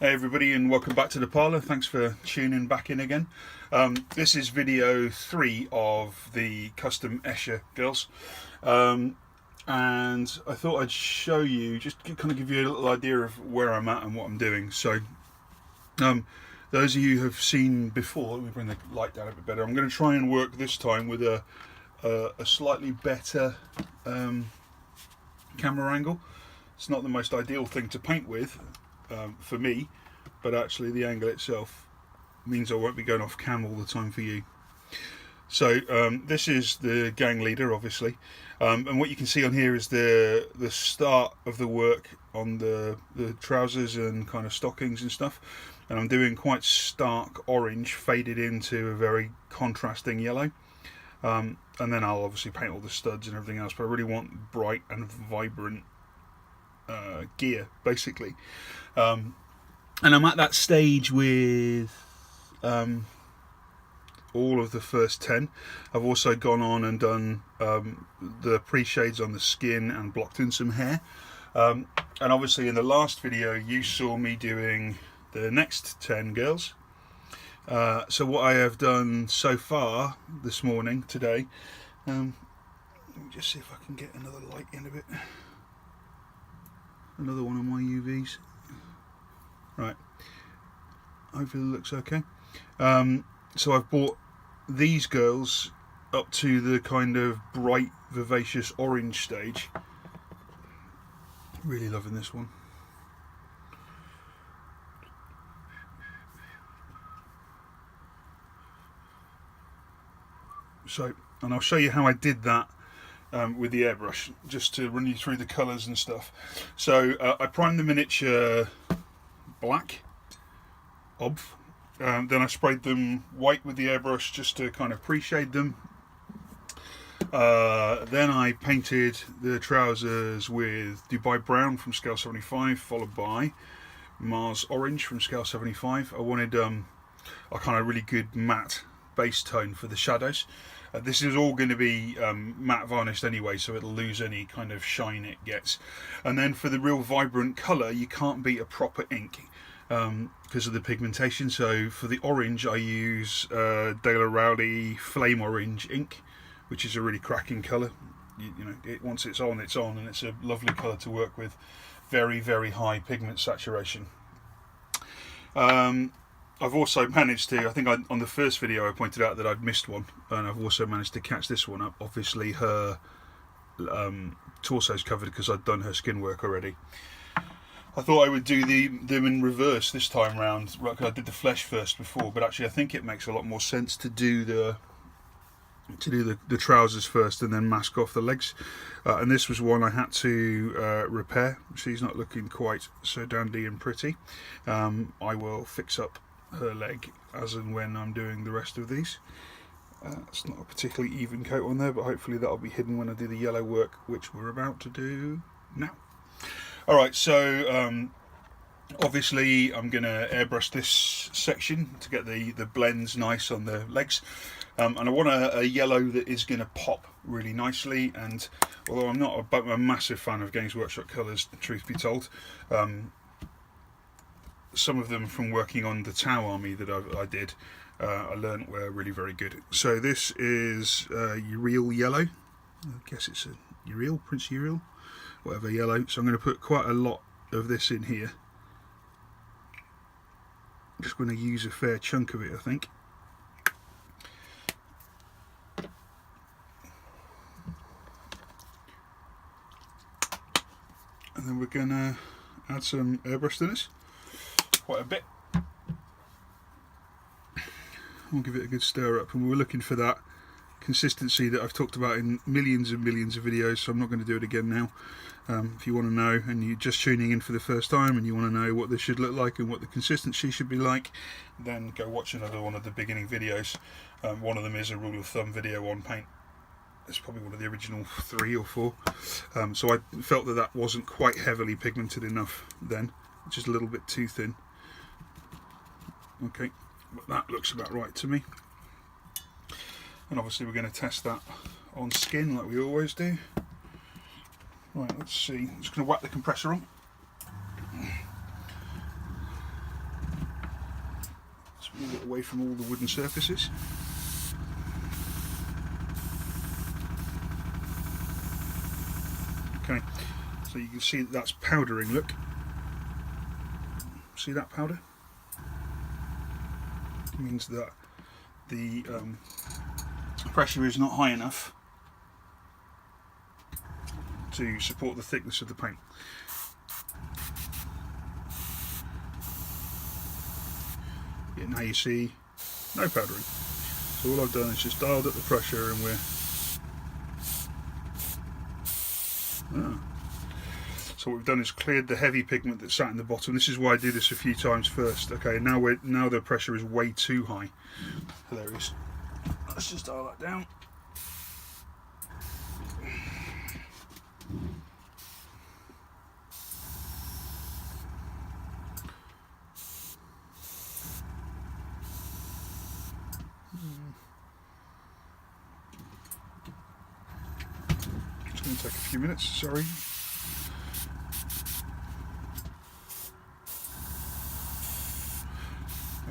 Hey everybody, and welcome back to the parlour. Thanks for tuning back in again. This is video 3 of the custom Escher girls, and I thought I'd show you, just kind of give you a little idea of where I'm at and what I'm doing. So those of you who have seen before, let me bring the light down a bit better. I'm going to try and work this time with a slightly better camera angle. It's not the most ideal thing to paint with for me, but actually the angle itself means I won't be going off cam all the time for you. So this is the gang leader, obviously, and what you can see on here is the start of the work on the trousers and kind of stockings and stuff, and I'm doing quite stark orange faded into a very contrasting yellow, and then I'll obviously paint all the studs and everything else, but I really want bright and vibrant gear, basically. And I'm at that stage with all of the first 10. I've also gone on and done the pre-shades on the skin and blocked in some hair, and obviously in the last video you saw me doing the next 10 girls. So what I have done so far this morning, today, let me just see if I can get another light in a bit. Another one of my UVs. Right, hopefully it looks okay. So I've brought these girls up to the kind of bright, vivacious orange stage. Really loving this one. So, and I'll show you how I did that with the airbrush, just to run you through the colours and stuff. So I primed the miniature black, then I sprayed them white with the airbrush just to kind of pre-shade them. Then I painted the trousers with Dubai Brown from scale 75, followed by Mars Orange from scale 75. I wanted a kind of really good matte base tone for the shadows. This is all going to be matte varnished anyway, so it'll lose any kind of shine it gets. And then for the real vibrant colour, you can't beat a proper ink because of the pigmentation. So for the orange, I use De La Rowley Flame Orange ink, which is a really cracking colour. You know, once it's on, and it's a lovely colour to work with. Very, very high pigment saturation. I've also managed to, I think on the first video I pointed out that I'd missed one, and I've also managed to catch this one up. Obviously her torso's covered because I'd done her skin work already. I thought I would do them in reverse this time round. Right, I did the flesh first before, but actually I think it makes a lot more sense to do the trousers first and then mask off the legs. And this was one I had to repair. She's not looking quite so dandy and pretty. I will fix up her leg as and when I'm doing the rest of these. It's not a particularly even coat on there, but hopefully that'll be hidden when I do the yellow work, which we're about to do now. Alright, so obviously I'm going to airbrush this section to get the blends nice on the legs, and I want a yellow that is going to pop really nicely. And although I'm not a massive fan of Games Workshop colours, truth be told, some of them from working on the Tau Army that I did, I learned were really very good. So this is Uriel yellow. I guess it's a Uriel, Prince Uriel, whatever yellow. So I'm going to put quite a lot of this in here. I'm just going to use a fair chunk of it, I think. And then we're going to add some airbrush to this. Quite a bit. We'll give it a good stir up, and we're looking for that consistency that I've talked about in millions and millions of videos, so I'm not going to do it again now. If you want to know, and you're just tuning in for the first time and you want to know what this should look like and what the consistency should be like, then go watch another one of the beginning videos. One of them is a rule of thumb video on paint. It's probably one of the original 3 or 4. So I felt that wasn't quite heavily pigmented enough then, just a little bit too thin. Okay, but that looks about right to me. And obviously we're going to test that on skin like we always do. Right, let's see. I'm just going to whack the compressor on. move it away from all the wooden surfaces. Okay, so you can see that that's powdering, look. See that powder? It means that the pressure is not high enough to support the thickness of the paint. Yeah, now you see no powdering. So all I've done is just dialed up the pressure, and we're so what we've done is cleared the heavy pigment that sat in the bottom. This is why I do this a few times first. Okay, now the pressure is way too high. Hilarious. Let's just dial that down. It's going to take a few minutes, sorry.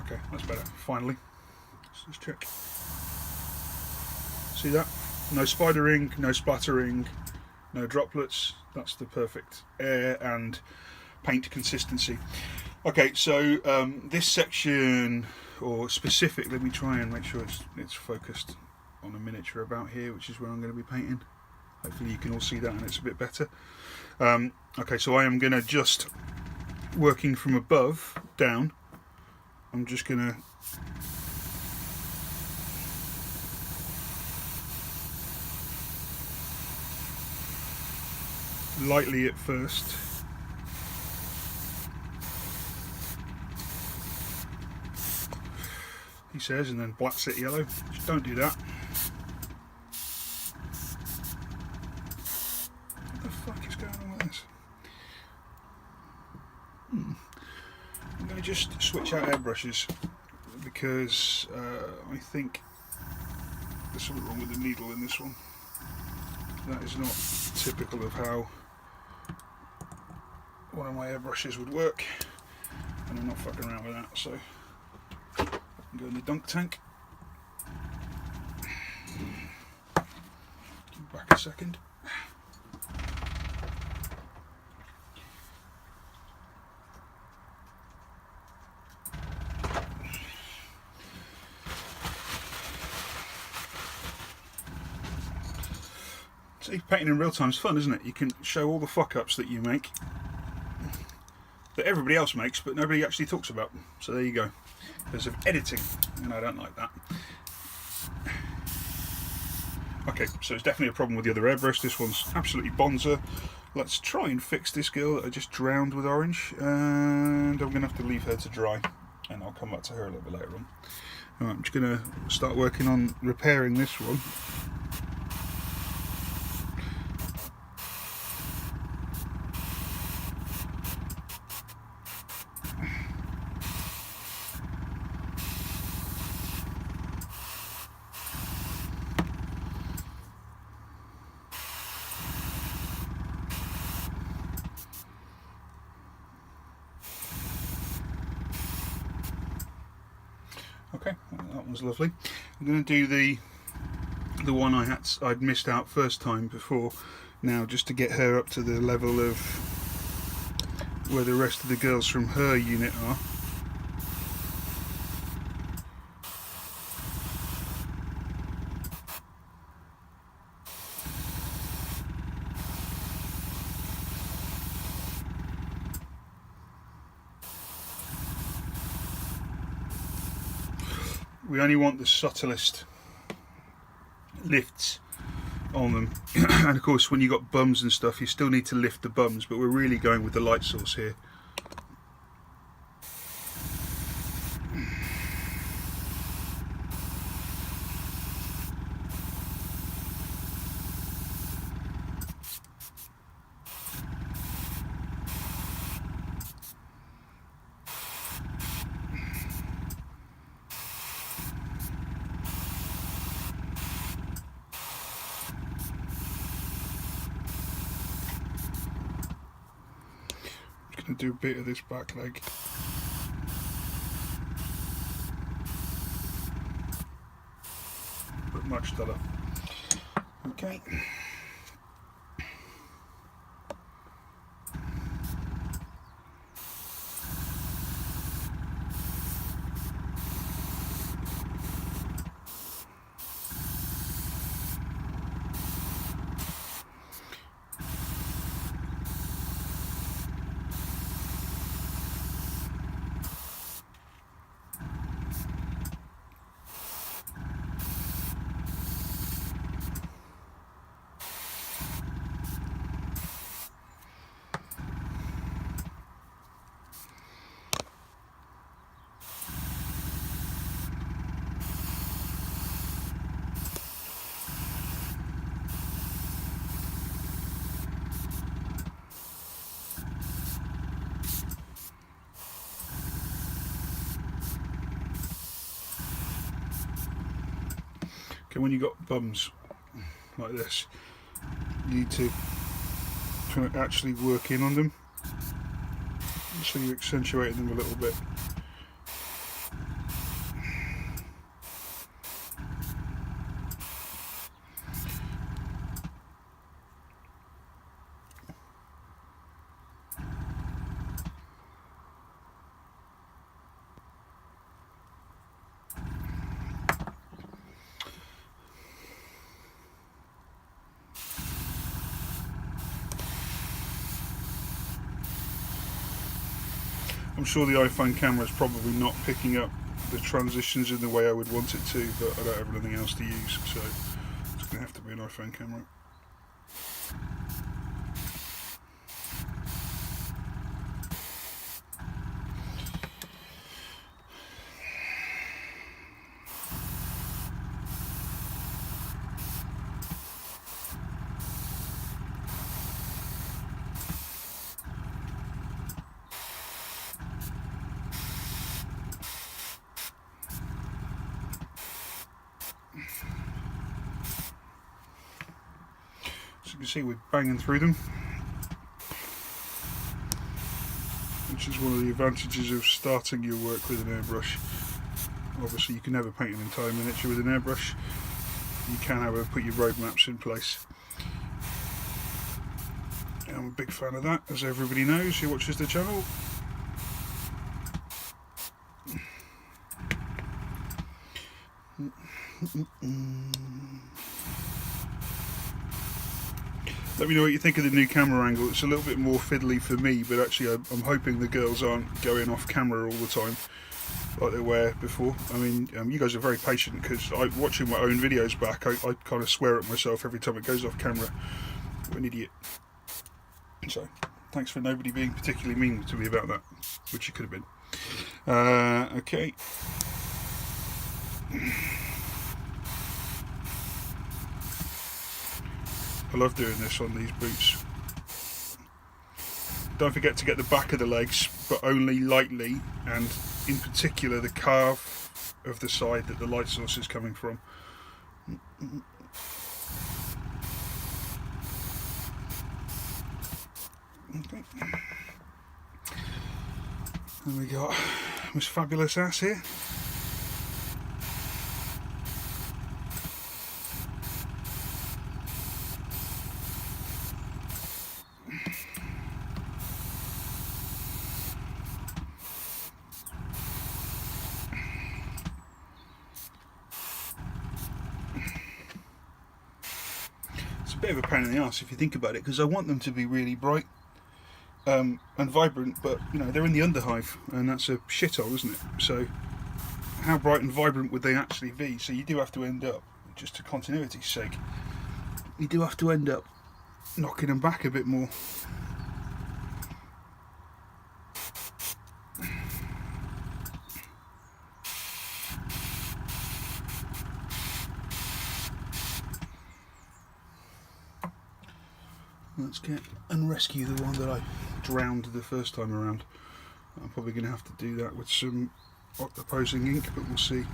Okay, that's better, finally. Let's just check. See that? No spidering, no splattering, no droplets. That's the perfect air and paint consistency. Okay, so this section, or specific, let me try and make sure it's focused on a miniature about here, which is where I'm going to be painting. Hopefully you can all see that and it's a bit better. Okay, so I am going to just, working from above down, I'm just going to lightly at first. He says, and then blacks it yellow. Just don't do that. What the fuck is going on with this? I'm going to just switch out airbrushes because I think there's something wrong with the needle in this one. That is not typical of how one of my airbrushes would work, and I'm not fucking around with that, so I can go in the dunk tank. Back a second. See, painting in real time is fun, isn't it? You can show all the fuck-ups that you make, that everybody else makes, but nobody actually talks about them. So there you go. Because of editing, and I don't like that. Okay, so it's definitely a problem with the other airbrush. This one's absolutely bonza. Let's try and fix this girl that I just drowned with orange, and I'm going to have to leave her to dry, and I'll come back to her a little bit later on. Alright, I'm just going to start working on repairing this one. Okay, that one's lovely. I'm going to do the one I'd missed out first time before now, just to get her up to the level of where the rest of the girls from her unit are. We only want the subtlest lifts on them. And of course when you've got bums and stuff, you still need to lift the bums, but we're really going with the light source here. Do a bit of this back leg. much duller. Okay. Okay, when you've got bums like this, you need to try to actually work in on them, so you're accentuating them a little bit. I'm sure the iPhone camera is probably not picking up the transitions in the way I would want it to, but I don't have anything else to use, so it's going to have to be an iPhone camera. So you can see we're banging through them, which is one of the advantages of starting your work with an airbrush. Obviously you can never paint an entire miniature with an airbrush. You can, however, put your roadmaps in place. And I'm a big fan of that, as everybody knows who watches the channel. Let me know what you think of the new camera angle. It's a little bit more fiddly for me, but actually I'm hoping the girls aren't going off camera all the time like they were before. I mean, you guys are very patient, because watching my own videos back, I kind of swear at myself every time it goes off camera. I'm an idiot. So, thanks for nobody being particularly mean to me about that, which you could have been. Okay. I love doing this on these boots. Don't forget to get the back of the legs, but only lightly, and in particular the calf of the side that the light source is coming from. Okay. And we got Miss Fabulous Ass here. Bit of a pain in the arse if you think about it, because I want them to be really bright and vibrant, but you know, they're in the underhive and that's a shithole, isn't it? So how bright and vibrant would they actually be? So you do have to end up, just to continuity's sake, you do have to end up knocking them back a bit more. Let's get and rescue the one that I drowned the first time around. I'm probably going to have to do that with some opposing ink, but we'll see.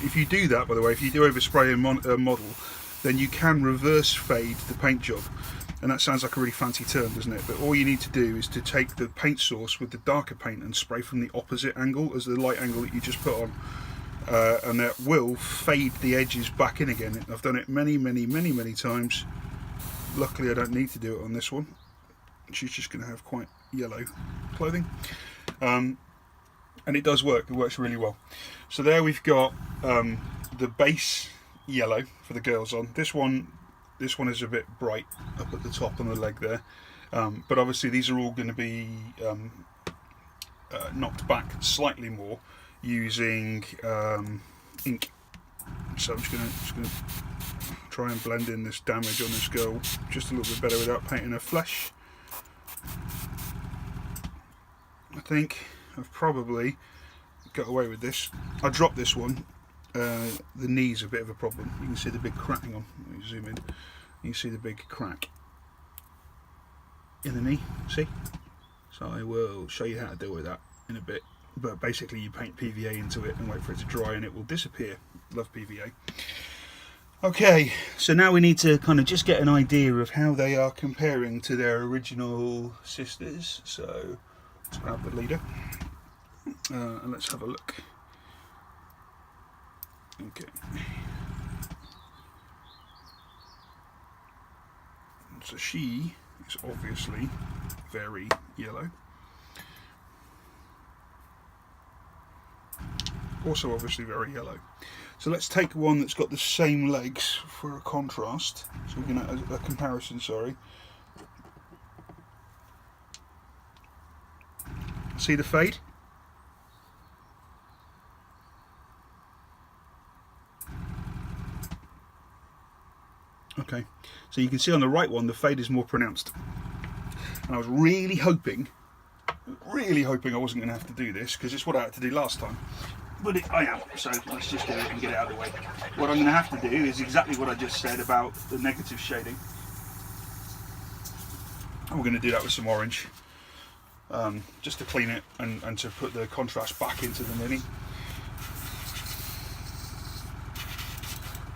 If you do that, by the way, if you do overspray a model, then you can reverse fade the paint job. And that sounds like a really fancy term, doesn't it? But all you need to do is to take the paint source with the darker paint and spray from the opposite angle as the light angle that you just put on. and that will fade the edges back in again. I've done it many times. Luckily I don't need to do it on this one. She's just going to have quite yellow clothing, and it does work. It works really well. So there we've got the base yellow for the girls on. This one is a bit bright up at the top on the leg there, but obviously these are all going to be knocked back slightly more using ink. So I'm just going to try and blend in this damage on this girl just a little bit better without painting her flesh. I think I've probably got away with this. I dropped this one. The knee's a bit of a problem. You can see the big crack. Hang on, let me zoom in. You can see the big crack in the knee. See? So I will show you how to deal with that in a bit. But basically, you paint PVA into it and wait for it to dry, and it will disappear. Love PVA. Okay, so now we need to kind of just get an idea of how they are comparing to their original sisters. So let's grab the leader and let's have a look. Okay. So she is obviously very yellow. Also obviously very yellow. So let's take one that's got the same legs for a contrast. So we're going to a comparison, sorry. See the fade? Okay, so you can see on the right one the fade is more pronounced. And I was really hoping I wasn't going to have to do this, because it's what I had to do last time. But I am, so let's just do it and get it out of the way. What I'm going to have to do is exactly what I just said about the negative shading. And we're going to do that with some orange, just to clean it and to put the contrast back into the mini.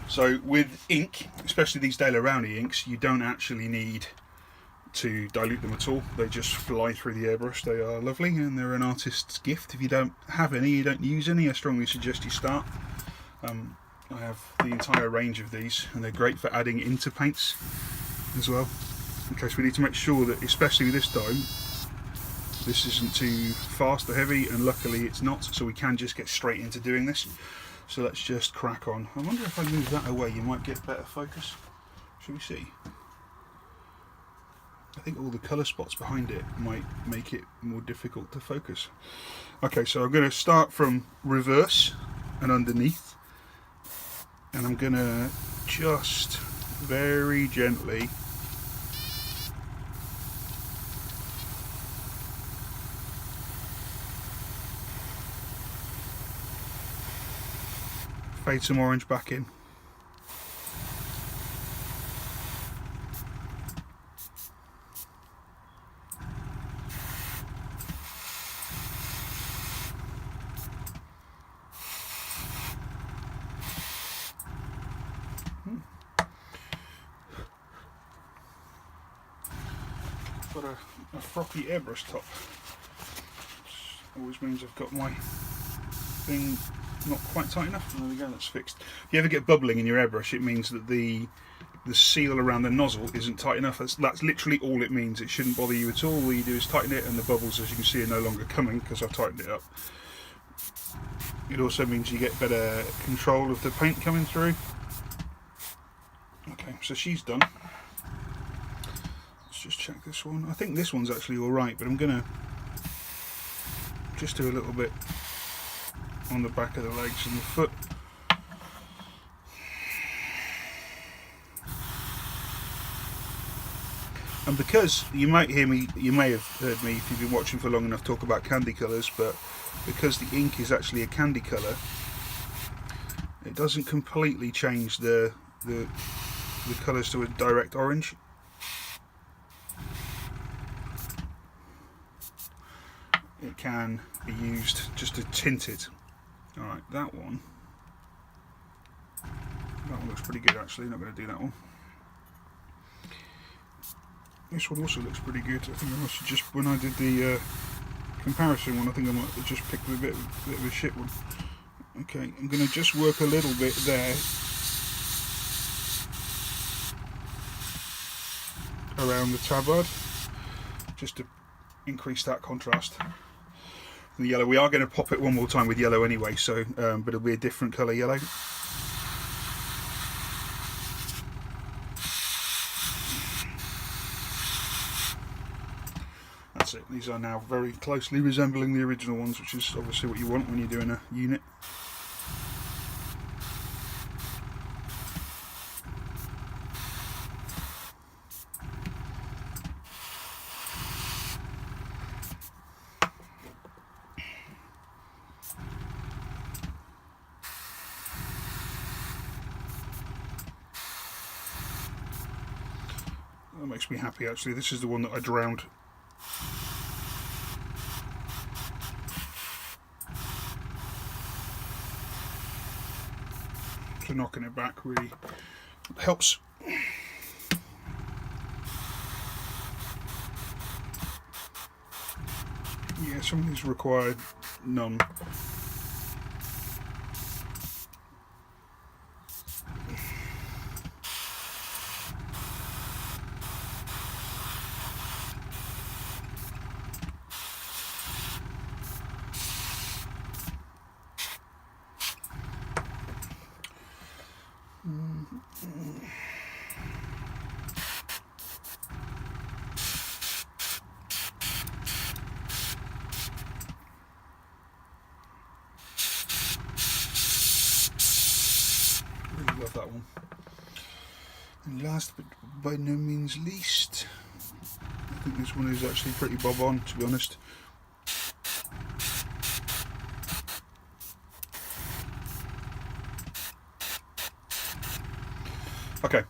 So with ink, especially these Daler Rowney inks, you don't actually need to dilute them at all. They just fly through the airbrush. They are lovely and they're an artist's gift. If you don't have any, you don't use any, I strongly suggest you start. I have the entire range of these and they're great for adding into paints as well. In case we need to make sure that, especially with this dome, this isn't too fast or heavy, and luckily it's not, so we can just get straight into doing this. So let's just crack on. I wonder if I move that away you might get better focus. Shall we see? I think all the colour spots behind it might make it more difficult to focus. Okay, so I'm going to start from reverse and underneath, and I'm going to just very gently fade some orange back in. Got a frothy airbrush top, which always means I've got my thing not quite tight enough. There we go, that's fixed. If you ever get bubbling in your airbrush, it means that the seal around the nozzle isn't tight enough. That's literally all it means. It shouldn't bother you at all. All you do is tighten it, and the bubbles, as you can see, are no longer coming because I've tightened it up. It also means you get better control of the paint coming through. Okay, so she's done. Let's just check this one. I think this one's actually alright, but I'm going to just do a little bit on the back of the legs and the foot. And because you might hear me, you may have heard me if you've been watching for long enough talk about candy colours, but because the ink is actually a candy colour, it doesn't completely change the colours to a direct orange. It can be used just to tint it. Alright, that one looks pretty good actually, not going to do that one. This one also looks pretty good. I think I must have just, when I did the comparison one, I think I might have just picked a bit of a shit one. Okay, I'm going to just work a little bit there around the tabard, just to increase that contrast. The yellow, we are going to pop it one more time with yellow anyway, so but it'll be a different colour yellow. That's it. These are now very closely resembling the original ones, which is obviously what you want when you're doing a unit. That makes me happy actually. This is the one that I drowned. So knocking it back really helps. Yeah, some of these require none. Really love that one. And last but by no means least, I think this one is actually pretty bob on, to be honest. Okay,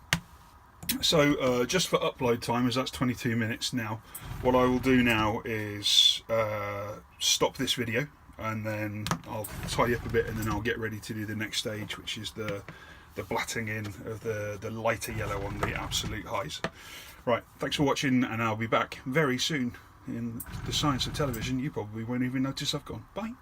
so just for upload time, as that's 22 minutes now, what I will do now is stop this video, and then I'll tidy up a bit, and then I'll get ready to do the next stage, which is the blatting in of the lighter yellow on the absolute highs. Right, thanks for watching, and I'll be back very soon in the science of television. You probably won't even notice I've gone. Bye.